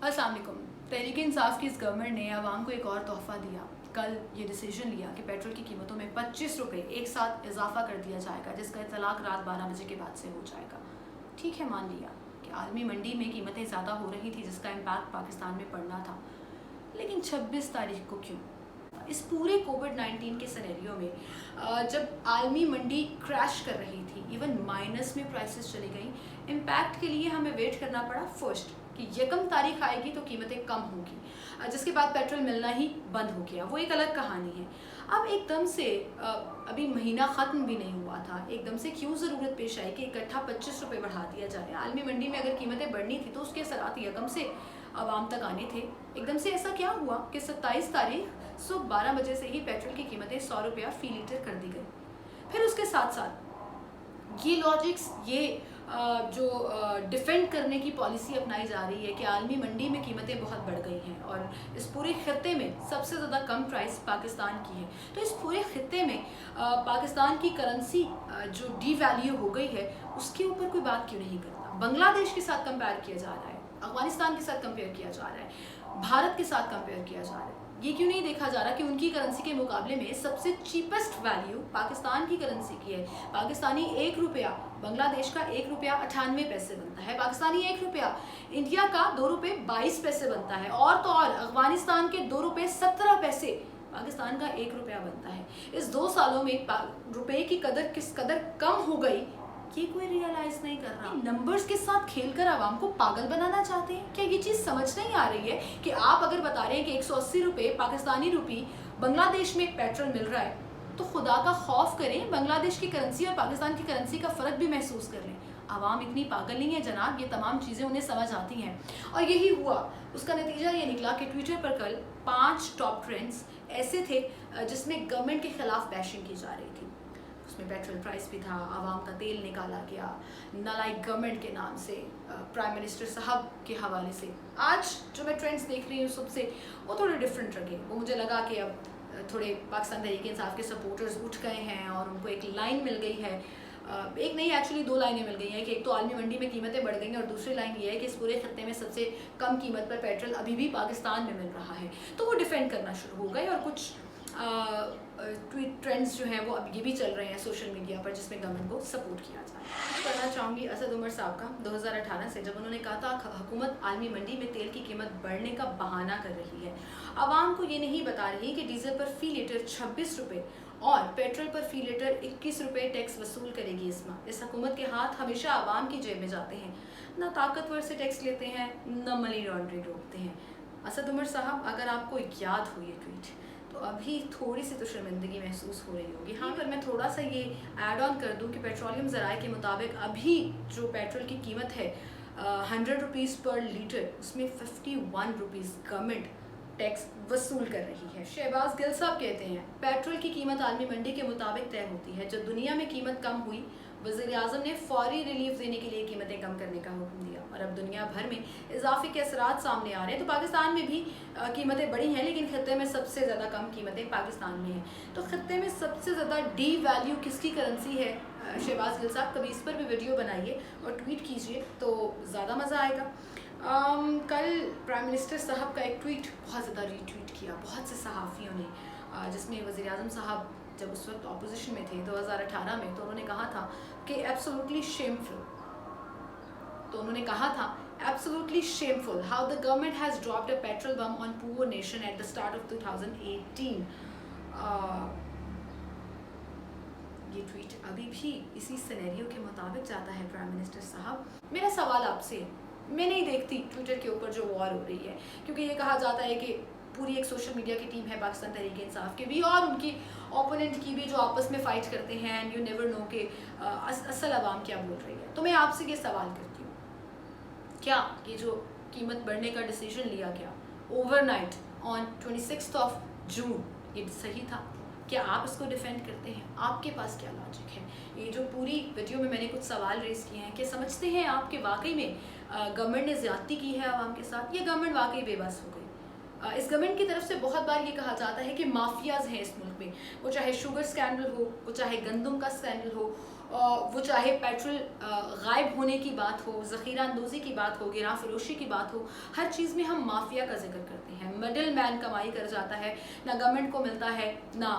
अस्सलाम वालेकुम। तहरीक इंसाफ की इस गवर्नमेंट ने आवाम को एक और तोहफ़ा दिया। कल ये डिसीजन लिया कि पेट्रोल की कीमतों में 25 रुपये एक साथ इजाफा कर दिया जाएगा, जिसका इतलाक रात 12 बजे के बाद से हो जाएगा। ठीक है, मान लिया कि आलमी मंडी में कीमतें ज़्यादा हो रही थी, जिसका इम्पैक्ट पाकिस्तान में पड़ना था, लेकिन 26 तारीख को क्यों? इस पूरे कोविड-19 के सिनेरियो में जब आलमी मंडी क्रैश कर रही थी, इवन माइनस में प्राइसेस चली गई, इम्पैक्ट के लिए हमें वेट करना पड़ा फर्स्ट कि यकम तारीख आएगी तो कीमतें कम होगी, जिसके बाद पेट्रोल मिलना ही बंद हो गया। वो एक अलग कहानी है। अब एकदम से अभी महीना ख़त्म भी नहीं हुआ था, एकदम से क्यों ज़रूरत पेश आई कि इकट्ठा 25 रुपये बढ़ा दिया जाए? आलमी मंडी में अगर कीमतें बढ़नी थी तो उसके असरात यकम से आवाम तक आने थे। एकदम से ऐसा क्या हुआ कि 27 तारीख सुबह 12 बजे से ही पेट्रोल की कीमतें 100 रुपया फ़ी लीटर कर दी गई। फिर उसके साथ साथ ये लॉजिक्स, ये जो डिफेंड करने की पॉलिसी अपनाई जा रही है कि आलमी मंडी में कीमतें बहुत बढ़ गई हैं और इस पूरे खित्ते में सबसे ज़्यादा कम प्राइस पाकिस्तान की है, तो इस पूरे खित्ते में पाकिस्तान की करेंसी जो डीवैल्यू हो गई है उसके ऊपर कोई बात क्यों नहीं करता? बांग्लादेश के साथ कंपेयर किया जा रहा है, अफगानिस्तान के साथ कंपेयर किया जा रहा है, भारत के साथ कंपेयर किया जा रहा है। ये क्यों नहीं देखा जा रहा कि उनकी करेंसी के मुकाबले में सबसे चीपेस्ट वैल्यू पाकिस्तान की करेंसी की है? पाकिस्तानी 1 रुपया, बांग्लादेश का 1 रुपया 98 पैसे बनता है। पाकिस्तानी 1 रुपया इंडिया का 2 रुपये 22 पैसे बनता है। और तो और अफगानिस्तान के 2 रुपये 17 पैसे पाकिस्तान का 1 रुपया बनता है। इस 2 सालों में रुपये की कदर किस कदर कम हो गई, ये कोई रियलाइज नहीं कर रहा। नंबर्स के साथ खेलकर आवाम को पागल बनाना चाहते हैं क्या? ये चीज़ समझ नहीं आ रही है कि आप अगर बता रहे हैं कि 180 रुपये पाकिस्तानी रुपी बांग्लादेश में पेट्रोल मिल रहा है, तो खुदा का खौफ करें, बांग्लादेश की करेंसी और पाकिस्तान की करेंसी का फ़र्क भी महसूस कर लें। आवाम इतनी पागल नहीं है जनाब, ये तमाम चीज़ें उन्हें समझ आती हैं। और यही हुआ, उसका नतीजा ये निकला कि ट्विटर पर कल 5 टॉप ट्रेंड्स ऐसे थे जिसमें गवर्नमेंट के खिलाफ बैशिंग की जा रही थी। उसमें पेट्रोल प्राइस भी था, आवाम का तेल निकाला गया, नालायक गवर्नमेंट के नाम से, प्राइम मिनिस्टर साहब के हवाले से। आज जो मैं ट्रेंड्स देख रही हूँ सबसे, वो थोड़े डिफरेंट लगे। वो मुझे लगा कि अब थोड़े पाकिस्तान तहरीक इंसाफ के सपोर्टर्स उठ गए हैं और उनको एक लाइन मिल गई है। एक नहीं, एक्चुअली 2 लाइनें मिल गई हैं कि एक तो आलमी मंडी में कीमतें बढ़ गई हैं और दूसरी लाइन ये है कि इस पूरे खत्ते में सबसे कम कीमत पर पेट्रोल अभी भी पाकिस्तान में मिल रहा है। तो वो डिफेंड करना शुरू हो गए और कुछ ट्वीट ट्रेंड्स जो हैं वो अब ये भी चल रहे हैं सोशल मीडिया पर, जिसमें गवर्नमेंट को सपोर्ट किया जाए। करना चाहूँगी असद उमर साहब का 2018 से, जब उन्होंने कहा था हुकूमत आलमी मंडी में तेल की कीमत बढ़ने का बहाना कर रही है, आवाम को ये नहीं बता रही कि डीजल पर फ़ी लीटर 26 रुपये और पेट्रोल पर फ़ी लीटर 21 रुपये टैक्स वसूल करेगी इस माह। इस हुकूमत के हाथ हमेशा आवाम की जेब में जाते हैं, ना ताकतवर से टैक्स लेते हैं, न मनी लॉन्ड्रिंग रोकते हैं। असद उमर साहब, अगर आपको याद हो ये ट्वीट, तो अभी थोड़ी सी तो शर्मिंदगी महसूस हो रही होगी। हाँ, पर मैं थोड़ा सा ये ऐड ऑन कर दूँ कि पेट्रोलियम ज़राए के मुताबिक अभी जो पेट्रोल की कीमत है 100 रुपीज़ पर लीटर, उसमें 51 रुपीज़ गवर्नमेंट टैक्स वसूल कर रही है। शहबाज गिल साहब कहते हैं पेट्रोल की कीमत आलमी मंडी के मुताबिक तय होती है। जब दुनिया में कीमत कम हुई, वज़ीर आज़म ने फौरी रिलीफ देने के लिए कीमतें कम करने का हुक्म दिया और अब दुनिया भर में इजाफे के असरात सामने आ रहे हैं। तो पाकिस्तान में भी कीमतें बढ़ी हैं, लेकिन खत्ते में सबसे ज़्यादा कम कीमतें पाकिस्तान में हैं। तो खत्ते में सबसे ज़्यादा डी वैल्यू किसकी करेंसी है? शहबाज गिल साहब, कभी इस पर भी वीडियो बनाइए और ट्वीट कीजिए तो ज़्यादा मज़ा आएगा। कल प्राइम मिनिस्टर साहब का एक ट्वीट बहुत ज़्यादा रीट्वीट किया बहुत से सहाफ़ियों ने, जिसमें वज़ीर आज़म साहब जब उस वक्त ऑपोजिशन में थे 2018 में, तो उन्होंने कहा था कि एब्सोल्युटली शेमफुल, तो उन्होंने कहा था absolutely shameful how the government has dropped a petrol bomb on poor nation at the start of 2018। ये ट्वीट अभी भी इसी सिनेरियो के मुताबिक जाता है। प्राइम मिनिस्टर साहब, मेरा सवाल आपसे, मैं नहीं देखती ट्विटर के ऊपर जो वॉर हो रही है, क्योंकि ये कहा जाता है कि पूरी एक सोशल मीडिया की टीम है पाकिस्तान तहरीक इंसाफ की भी और उनकी ओपोनेंट की भी, जो आपस में फ़ाइट करते हैं, एंड यू नेवर नो कि असल आवाम क्या बोल रही है। तो मैं आपसे ये सवाल करती हूँ, क्या ये जो कीमत बढ़ने का डिसीजन लिया गया ओवरनाइट ऑन 26 जून, ये सही था? क्या आप इसको डिफेंड करते हैं? आपके पास क्या लॉजिक है? ये जो पूरी वीडियो में मैंने कुछ सवाल रेज़ किए हैं, क्या समझते हैं आप कि वाकई में गवर्नमेंट ने ज़्यादती की है आवाम के साथ, या गवर्नमेंट वाकई बेबस हो गई? इस गवर्नमेंट की तरफ से बहुत बार ये कहा जाता है कि माफियाज़ हैं इस मुल्क में, वो चाहे शुगर स्कैंडल हो, वो चाहे गंदम का स्कैंडल हो, वो चाहे पेट्रोल गायब होने की बात हो, ज़ख़ीरा अंदोज़ी की बात हो, गिरा फरोशी की बात हो, हर चीज़ में हम माफिया का जिक्र करते हैं। मिडिल मैन कमाई कर जाता है, ना गवर्नमेंट को मिलता है, ना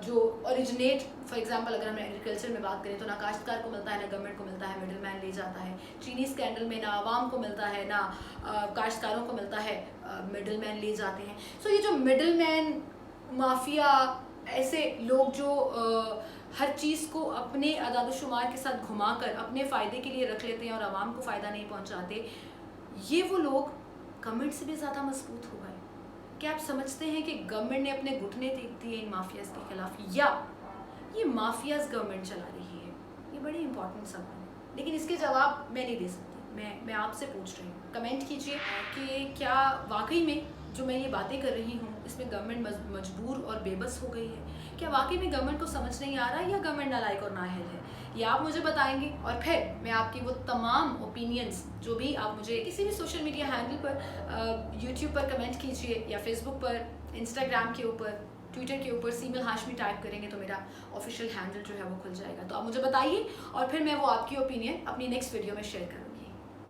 जो ओरिजिनेट, फॉर एग्जांपल अगर हम एग्रीकल्चर में बात करें तो ना काश्तकार को मिलता है, ना गवर्नमेंट को मिलता है, मिडिल मैन ले जाता है। चीनी स्कैंडल में ना आवाम को मिलता है, ना काश्तकारों को मिलता है, मिडिल मैन ले जाते हैं। सो ये जो मिडिल मैन, माफिया, ऐसे लोग जो हर चीज़ को अपने अदाद-ओ-शुमार के साथ घुमाकर अपने फ़ायदे के लिए रख लेते हैं और आवाम को फ़ायदा नहीं पहुंचाते, ये वो लोग गवर्नमेंट से भी ज़्यादा मजबूत हो गए। क्या आप समझते हैं कि गवर्नमेंट ने अपने घुटने टेक दिए इन माफियाज़ के खिलाफ, या ये माफियाज़ गवर्नमेंट चला रही है? ये बड़ी इंपॉर्टेंट सवाल है, लेकिन इसके जवाब मैं नहीं दे सकती। मैं आपसे पूछ रही हूँ, कमेंट कीजिए कि क्या वाकई में जो मैं ये बातें कर रही हूँ इसमें गवर्नमेंट मजबूर और बेबस हो गई है? क्या वाकई में गवर्नमेंट को समझ नहीं आ रहा है, या गवर्नमेंट नालायक और नाअहल है? ये आप मुझे बताएंगे, और फिर मैं आपकी वो तमाम ओपिनियंस जो भी आप मुझे किसी भी सोशल मीडिया हैंडल पर, यूट्यूब पर कमेंट कीजिए, या फेसबुक पर, इंस्टाग्राम के ऊपर, ट्विटर के ऊपर सीमल हाशमी टाइप करेंगे तो मेरा ऑफिशियल हैंडल जो है वो खुल जाएगा। तो आप मुझे बताइए और फिर मैं वो आपकी ओपिनियन अपनी नेक्स्ट वीडियो में शेयर करूँगी।